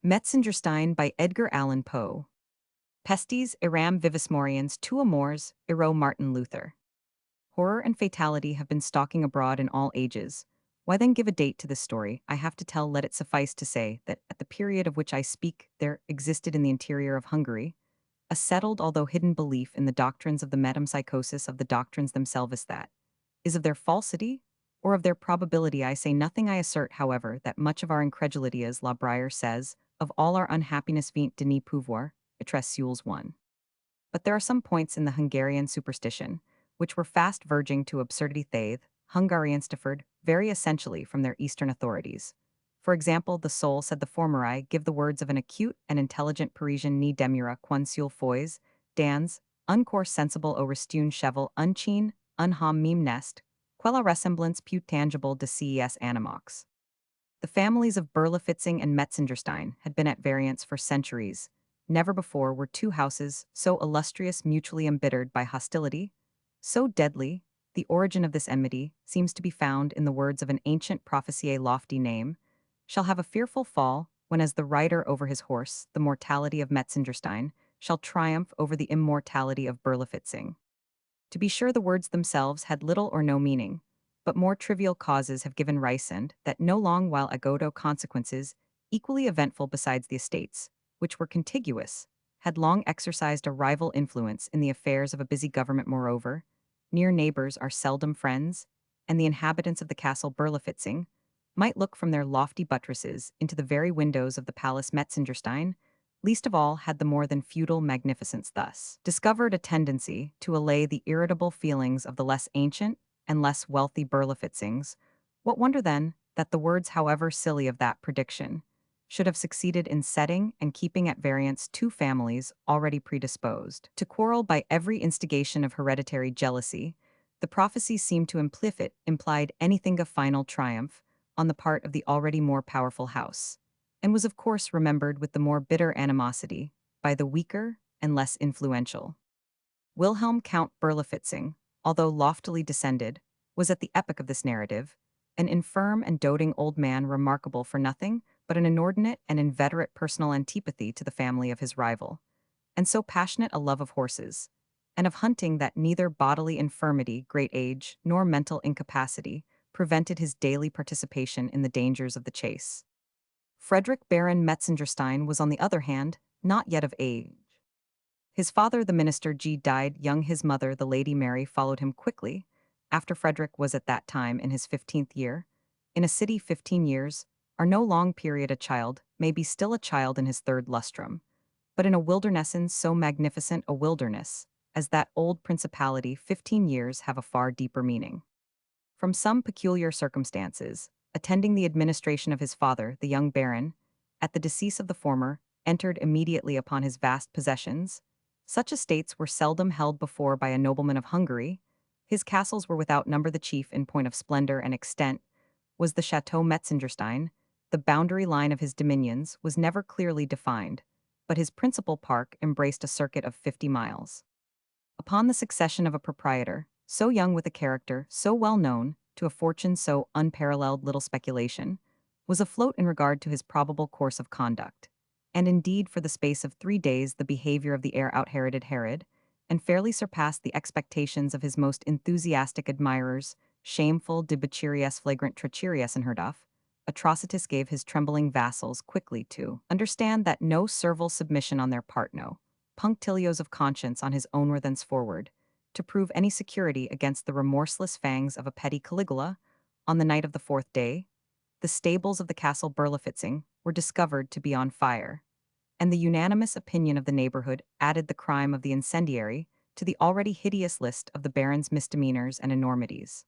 Metzengerstein by Edgar Allan Poe. Pestes eram vivis moriens tua mors, ero Martin Luther. Horror and fatality have been stalking abroad in all ages. Why then give a date to this story? I have to tell, let it suffice to say, that at the period of which I speak, there existed in the interior of Hungary a settled although hidden belief in the doctrines of the metempsychosis of the doctrines themselves that is of their falsity or of their probability. I say nothing. I assert, however, that much of our incredulity, as La Brière says, of all our unhappiness vient de ni pouvoir, etres sules one. But there are some points in the Hungarian superstition, which were fast verging to absurdity. They've, Hungarians differed, very essentially from their Eastern authorities. For example, the soul, said the formeri, give the words of an acute and intelligent Parisian ni demura quan sul fois, dans, uncore sensible au restune cheval unchin, unham meme nest, quella resemblance plus tangible de ces animox. The families of Berlifitzing and Metzengerstein had been at variance for centuries. Never before were two houses so illustrious mutually embittered by hostility, so deadly. The origin of this enmity seems to be found in the words of an ancient prophecy: a lofty name shall have a fearful fall, when as the rider over his horse, the mortality of Metzengerstein shall triumph over the immortality of Berlifitzing. To be sure, the words themselves had little or no meaning, but more trivial causes have given rise, and that no long while ago consequences, equally eventful besides the estates, which were contiguous, had long exercised a rival influence in the affairs of a busy government. Moreover, near neighbors are seldom friends, and the inhabitants of the castle Berlifitzing might look from their lofty buttresses into the very windows of the palace Metzengerstein. Least of all had the more than feudal magnificence thus discovered a tendency to allay the irritable feelings of the less ancient and less wealthy Berlifitzings. What wonder, then, that the words, however silly, of that prediction should have succeeded in setting and keeping at variance two families already predisposed to quarrel by every instigation of hereditary jealousy. The prophecy seemed to implied anything of final triumph on the part of the already more powerful house, and was of course remembered with the more bitter animosity by the weaker and less influential. Wilhelm Count Berlifitzing, although loftily descended, was at the epoch of this narrative an infirm and doting old man remarkable for nothing but an inordinate and inveterate personal antipathy to the family of his rival, and so passionate a love of horses and of hunting that neither bodily infirmity, great age, nor mental incapacity prevented his daily participation in the dangers of the chase. Frederick Baron Metzengerstein was, on the other hand, not yet of age. His father, the minister G, died young. His mother, the Lady Mary, followed him quickly, after Frederick was at that time in his 15th year. In a city 15 years are no long period. A child may be still a child in his third lustrum, but in a wilderness so magnificent a wilderness as that old principality 15 years have a far deeper meaning. From some peculiar circumstances, attending the administration of his father, the young baron, at the decease of the former, entered immediately upon his vast possessions. Such estates were seldom held before by a nobleman of Hungary. His castles were without number. The chief, in point of splendor and extent, was the Chateau Metzengerstein. The boundary line of his dominions was never clearly defined, but his principal park embraced a circuit of 50 miles. Upon the succession of a proprietor, so young, with a character so well known, to a fortune so unparalleled, little speculation was afloat in regard to his probable course of conduct, and indeed for the space of 3 days the behavior of the heir outherited Herod, and fairly surpassed the expectations of his most enthusiastic admirers. Shameful, debaucheries, flagrant treacheries, and herdoff atrocitus gave his trembling vassals quickly to understand that no servile submission on their part, no punctilios of conscience on his own, were thenceforward to prove any security against the remorseless fangs of a petty Caligula. On the night of the 4th day, the stables of the castle Berlifitzing were discovered to be on fire, and the unanimous opinion of the neighborhood added the crime of the incendiary to the already hideous list of the baron's misdemeanors and enormities.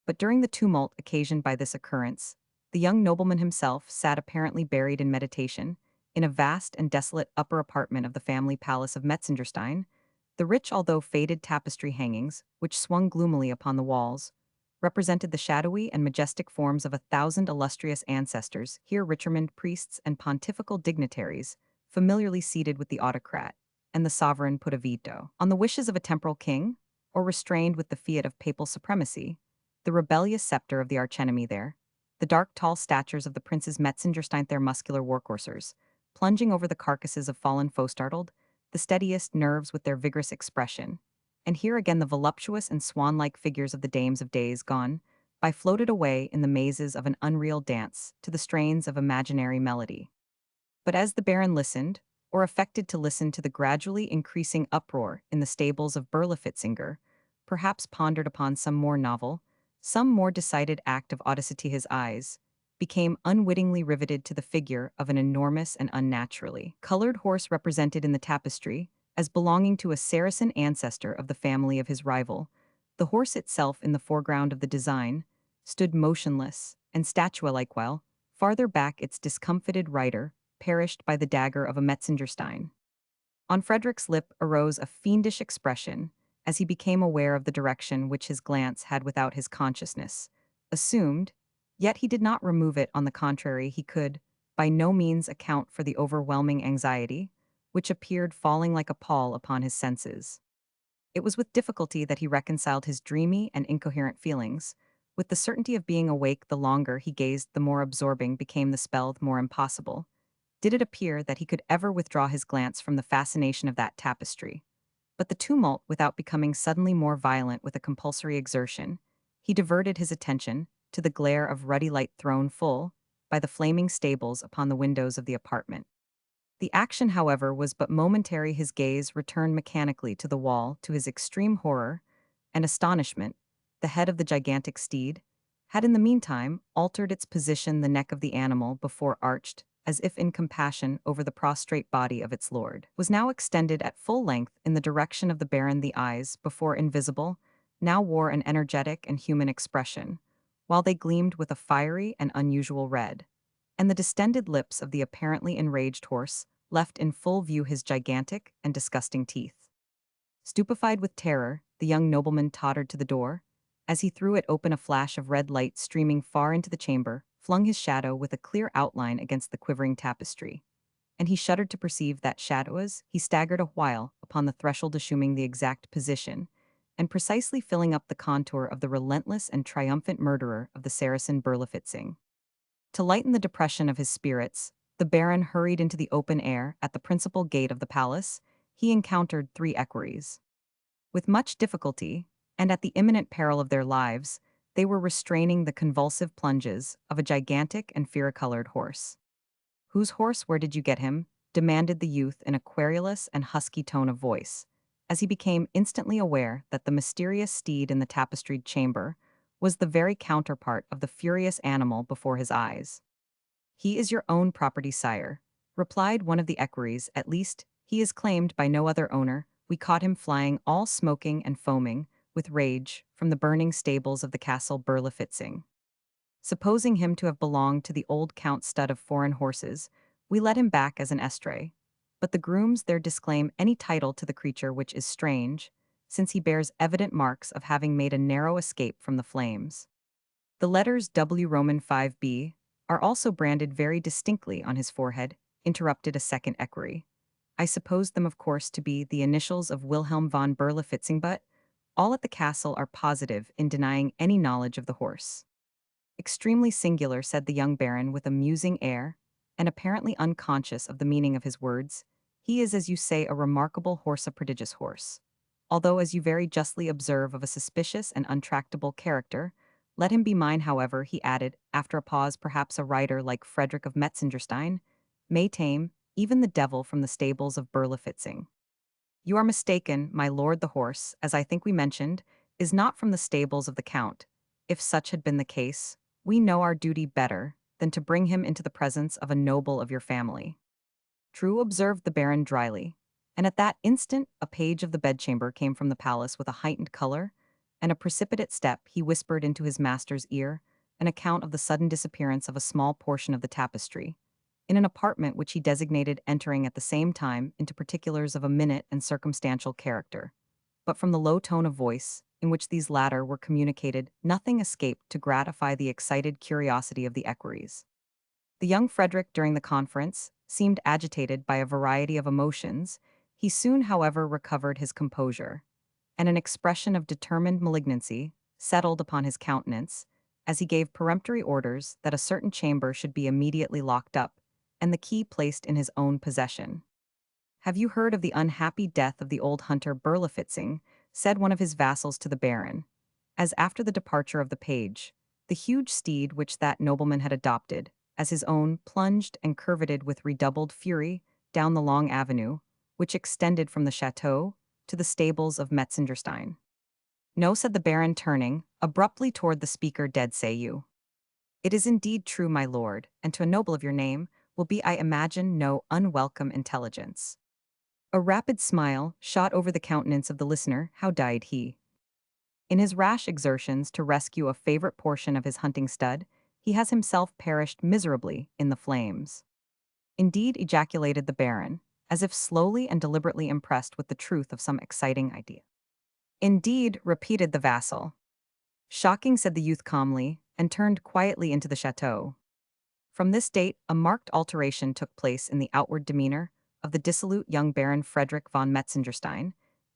But during the tumult occasioned by this occurrence, the young nobleman himself sat apparently buried in meditation, in a vast and desolate upper apartment of the family palace of Metzengerstein. The rich although faded tapestry hangings, which swung gloomily upon the walls, represented the shadowy and majestic forms of 1,000 illustrious ancestors, here richermond priests and pontifical dignitaries, familiarly seated with the autocrat, and the sovereign put a veto on the wishes of a temporal king, or restrained with the fiat of papal supremacy, the rebellious scepter of the archenemy there. The dark tall statures of the princes Metzengerstein, their muscular warcoursers, plunging over the carcasses of fallen foe startled, the steadiest nerves with their vigorous expression. And here again the voluptuous and swan-like figures of the dames of days gone by floated away in the mazes of an unreal dance to the strains of imaginary melody. But as the Baron listened, or affected to listen to the gradually increasing uproar in the stables of Berlifitzingr, perhaps pondered upon some more novel, some more decided act of audacity, his eyes became unwittingly riveted to the figure of an enormous and unnaturally colored horse represented in the tapestry as belonging to a Saracen ancestor of the family of his rival. The horse itself in the foreground of the design stood motionless and statuette-like while, farther back its discomfited rider perished by the dagger of a Metzengerstein. On Frederick's lip arose a fiendish expression as he became aware of the direction which his glance had without his consciousness assumed, yet he did not remove it. On the contrary, he could, by no means, account for the overwhelming anxiety which appeared falling like a pall upon his senses. It was with difficulty that he reconciled his dreamy and incoherent feelings. With the certainty of being awake, the longer he gazed, the more absorbing became the spell, the more impossible did it appear that he could ever withdraw his glance from the fascination of that tapestry. But the tumult, without becoming suddenly more violent with a compulsory exertion, he diverted his attention to the glare of ruddy light thrown full by the flaming stables upon the windows of the apartment. The action, however, was but momentary. His gaze returned mechanically to the wall. To his extreme horror and astonishment, the head of the gigantic steed had in the meantime altered its position. The neck of the animal, before arched, as if in compassion over the prostrate body of its lord, was now extended at full length in the direction of the Baron. The eyes, before invisible, now wore an energetic and human expression, while they gleamed with a fiery and unusual red, and the distended lips of the apparently enraged horse left in full view his gigantic and disgusting teeth. Stupefied with terror, the young nobleman tottered to the door. As he threw it open, a flash of red light streaming far into the chamber flung his shadow with a clear outline against the quivering tapestry, and he shuddered to perceive that shadow as he staggered a while upon the threshold, assuming the exact position and precisely filling up the contour of the relentless and triumphant murderer of the Saracen Berlifitzing. To lighten the depression of his spirits, the Baron hurried into the open air. At the principal gate of the palace, he encountered 3 equerries. With much difficulty, and at the imminent peril of their lives, they were restraining the convulsive plunges of a gigantic and fear-colored horse. "Whose horse? Where did you get him?" demanded the youth in a querulous and husky tone of voice, as he became instantly aware that the mysterious steed in the tapestried chamber was the very counterpart of the furious animal before his eyes. "He is your own property, sire," replied one of the equerries. "At least, he is claimed by no other owner. We caught him flying, all smoking and foaming with rage, from the burning stables of the castle Berlifitzing. Supposing him to have belonged to the old count's stud of foreign horses, we let him back as an estray. But the grooms there disclaim any title to the creature, which is strange, since he bears evident marks of having made a narrow escape from the flames. The letters W Roman 5b are also branded very distinctly on his forehead," interrupted a second equerry. "I suppose them, of course, to be the initials of Wilhelm von Berlifitzing, but all at the castle are positive in denying any knowledge of the horse." "Extremely singular," said the young Baron with a musing air, and apparently unconscious of the meaning of his words. "He is, as you say, a remarkable horse, a prodigious horse. Although, as you very justly observe, of a suspicious and untractable character. Let him be mine, however," he added, after a pause. "Perhaps a rider like Frederick of Metzengerstein may tame even the devil from the stables of Berlifitzing." "You are mistaken, my lord. The horse, as I think we mentioned, is not from the stables of the count. If such had been the case, we know our duty better than to bring him into the presence of a noble of your family." "True," observed the Baron dryly, and at that instant a page of the bedchamber came from the palace with a heightened color and a precipitate step. He whispered into his master's ear an account of the sudden disappearance of a small portion of the tapestry, in an apartment which he designated, entering at the same time into particulars of a minute and circumstantial character. But from the low tone of voice in which these latter were communicated, nothing escaped to gratify the excited curiosity of the equerries. The young Frederick, during the conference, seemed agitated by a variety of emotions. He soon, however, recovered his composure, and an expression of determined malignancy settled upon his countenance as he gave peremptory orders that a certain chamber should be immediately locked up, and the key placed in his own possession. "Have you heard of the unhappy death of the old hunter Berlifitzing?" said one of his vassals to the baron, as after the departure of the page, the huge steed which that nobleman had adopted as his own plunged and curveted with redoubled fury down the long avenue, which extended from the chateau to the stables of Metzengerstein. "No," said the baron, turning abruptly toward the speaker. "Dead, say you?" "It is indeed true, my lord, and to a noble of your name will be, I imagine, no unwelcome intelligence." A rapid smile shot over the countenance of the listener. "How died he?" "In his rash exertions to rescue a favorite portion of his hunting stud, he has himself perished miserably in the flames." "Indeed," ejaculated the baron, as if slowly and deliberately impressed with the truth of some exciting idea. "Indeed," repeated the vassal. "Shocking," said the youth calmly, and turned quietly into the chateau. From this date, a marked alteration took place in the outward demeanor of the dissolute young Baron Frederick von Metzengerstein.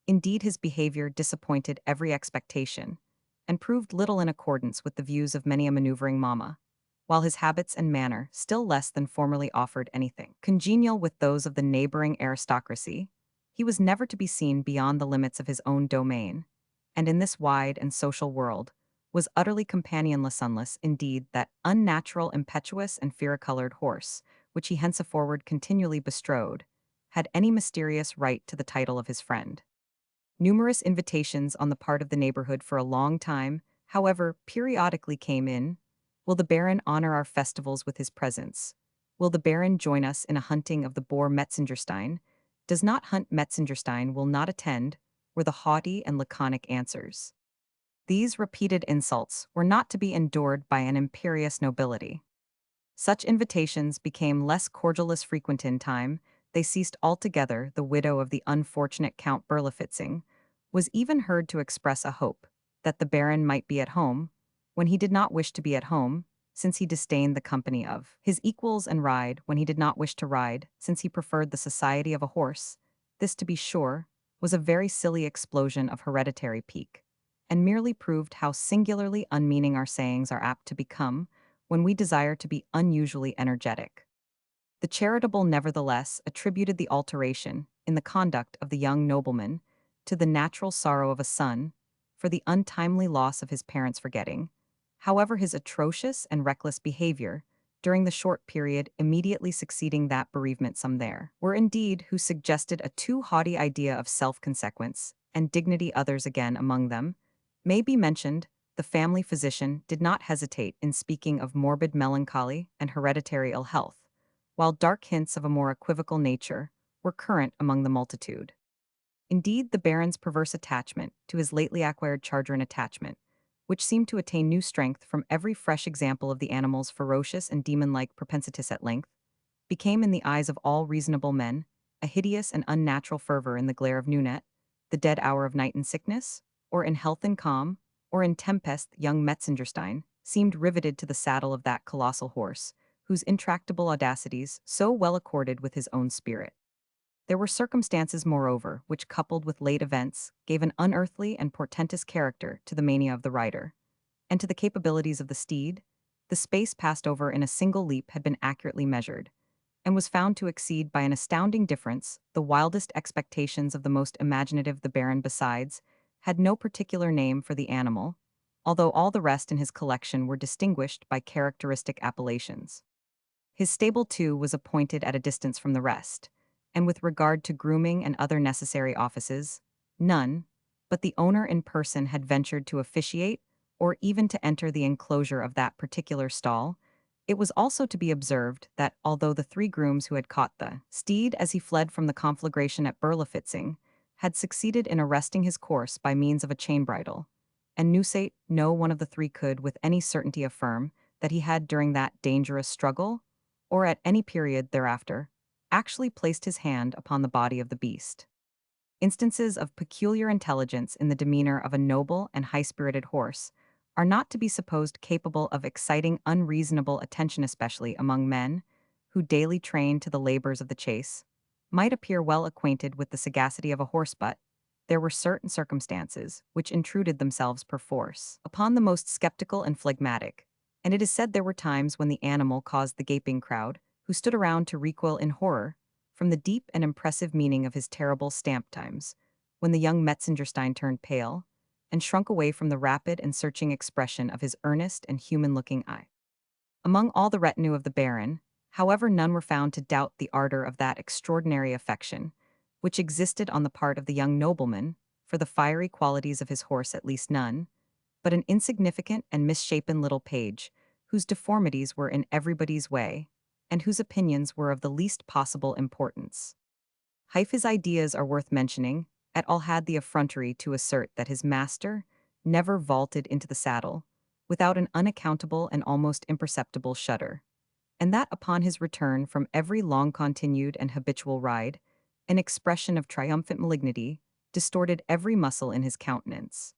Indeed, his behavior disappointed every expectation, and proved little in accordance with the views of many a maneuvering mamma, while his habits and manner still less than formerly offered anything congenial with those of the neighboring aristocracy. He was never to be seen beyond the limits of his own domain, and in this wide and social world, was utterly companionless unless, indeed, that unnatural, impetuous, and fear-colored horse, which he henceforward continually bestrode, had any mysterious right to the title of his friend. Numerous invitations on the part of the neighborhood for a long time, however, periodically came in. "Will the Baron honor our festivals with his presence? Will the Baron join us in a hunting of the boar Metzengerstein? Does not hunt Metzengerstein, will not attend," were the haughty and laconic answers. These repeated insults were not to be endured by an imperious nobility. Such invitations became less cordial as frequent in time, they ceased altogether. The widow of the unfortunate Count Berlifitzing was even heard to express a hope that the Baron might be at home, when he did not wish to be at home, since he disdained the company of his equals, and ride when he did not wish to ride, since he preferred the society of a horse. This, to be sure, was a very silly explosion of hereditary pique, and merely proved how singularly unmeaning our sayings are apt to become when we desire to be unusually energetic. The charitable nevertheless attributed the alteration in the conduct of the young nobleman to the natural sorrow of a son for the untimely loss of his parents, forgetting, however, his atrocious and reckless behavior during the short period immediately succeeding that bereavement. Some there were indeed who suggested a too haughty idea of self-consequence and dignity. Others again, among them may be mentioned the family physician, did not hesitate in speaking of morbid melancholy and hereditary ill health, while dark hints of a more equivocal nature were current among the multitude. Indeed, the Baron's perverse attachment to his lately acquired charger, an attachment which seemed to attain new strength from every fresh example of the animal's ferocious and demon-like propensities, at length became in the eyes of all reasonable men a hideous and unnatural fervor. In the glare of noonette, the dead hour of night and sickness, or in health and calm, or in tempest, young Metzengerstein seemed riveted to the saddle of that colossal horse, whose intractable audacities so well accorded with his own spirit. There were circumstances, moreover, which, coupled with late events, gave an unearthly and portentous character to the mania of the rider, and to the capabilities of the steed. The space passed over in a single leap had been accurately measured, and was found to exceed by an astounding difference the wildest expectations of the most imaginative. The Baron, besides, had no particular name for the animal, although all the rest in his collection were distinguished by characteristic appellations. His stable, too, was appointed at a distance from the rest, and with regard to grooming and other necessary offices, none but the owner in person had ventured to officiate or even to enter the enclosure of that particular stall. It was also to be observed that, although the three grooms who had caught the steed as he fled from the conflagration at Berlifitzing had succeeded in arresting his course by means of a chain bridle, and Nusate, no one of the three could with any certainty affirm that he had, during that dangerous struggle, or at any period thereafter, actually placed his hand upon the body of the beast. Instances of peculiar intelligence in the demeanor of a noble and high-spirited horse are not to be supposed capable of exciting unreasonable attention, especially among men who, daily trained to the labors of the chase, might appear well acquainted with the sagacity of a horse, but there were certain circumstances which intruded themselves perforce upon the most skeptical and phlegmatic, and it is said there were times when the animal caused the gaping crowd, who stood around to recoil in horror from the deep and impressive meaning of his terrible stamp times, when the young Metzengerstein turned pale and shrunk away from the rapid and searching expression of his earnest and human-looking eye. Among all the retinue of the Baron, however, none were found to doubt the ardor of that extraordinary affection, which existed on the part of the young nobleman, for the fiery qualities of his horse at least none, but an insignificant and misshapen little page, whose deformities were in everybody's way, and whose opinions were of the least possible importance. His ideas are worth mentioning, at all had the effrontery to assert that his master never vaulted into the saddle without an unaccountable and almost imperceptible shudder, and that upon his return from every long-continued and habitual ride, an expression of triumphant malignity distorted every muscle in his countenance.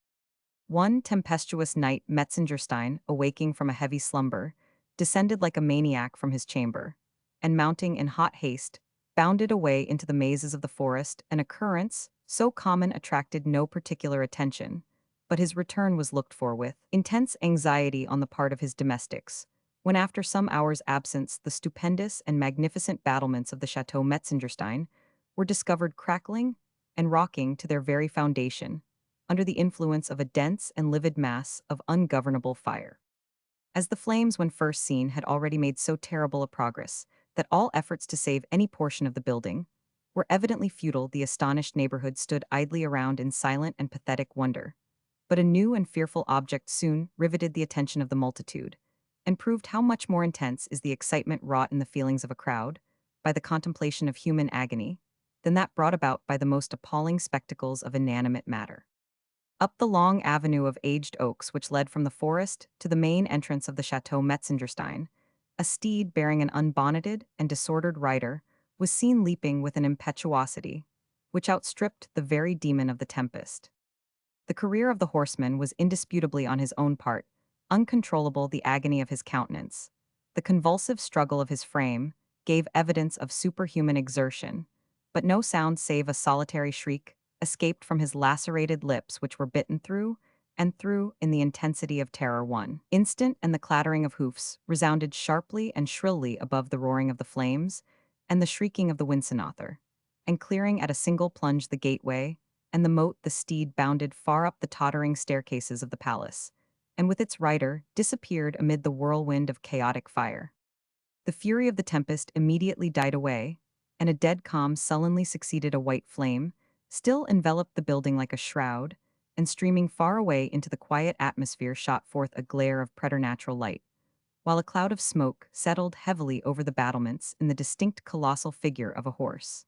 One tempestuous night Metzengerstein, awaking from a heavy slumber, descended like a maniac from his chamber, and mounting in hot haste, bounded away into the mazes of the forest. An occurrence so common attracted no particular attention, but his return was looked for with intense anxiety on the part of his domestics, when after some hours' absence the stupendous and magnificent battlements of the Chateau Metzengerstein were discovered crackling and rocking to their very foundation, under the influence of a dense and livid mass of ungovernable fire. As the flames when first seen had already made so terrible a progress that all efforts to save any portion of the building were evidently futile, the astonished neighborhood stood idly around in silent and pathetic wonder. But a new and fearful object soon riveted the attention of the multitude, and proved how much more intense is the excitement wrought in the feelings of a crowd by the contemplation of human agony than that brought about by the most appalling spectacles of inanimate matter. Up the long avenue of aged oaks which led from the forest to the main entrance of the Chateau Metzengerstein, a steed bearing an unbonneted and disordered rider was seen leaping with an impetuosity which outstripped the very demon of the tempest. The career of the horseman was indisputably on his own part, uncontrollable. The agony of his countenance, the convulsive struggle of his frame, gave evidence of superhuman exertion, but no sound save a solitary shriek escaped from his lacerated lips, which were bitten through and through in the intensity of terror. One instant, and the clattering of hoofs resounded sharply and shrilly above the roaring of the flames and the shrieking of the Winsenother, and clearing at a single plunge the gateway and the moat, the steed bounded far up the tottering staircases of the palace, and with its rider disappeared amid the whirlwind of chaotic fire. The fury of the tempest immediately died away, and a dead calm sullenly succeeded. A white flame still enveloped the building like a shroud, and streaming far away into the quiet atmosphere shot forth a glare of preternatural light, while a cloud of smoke settled heavily over the battlements in the distinct colossal figure of a horse.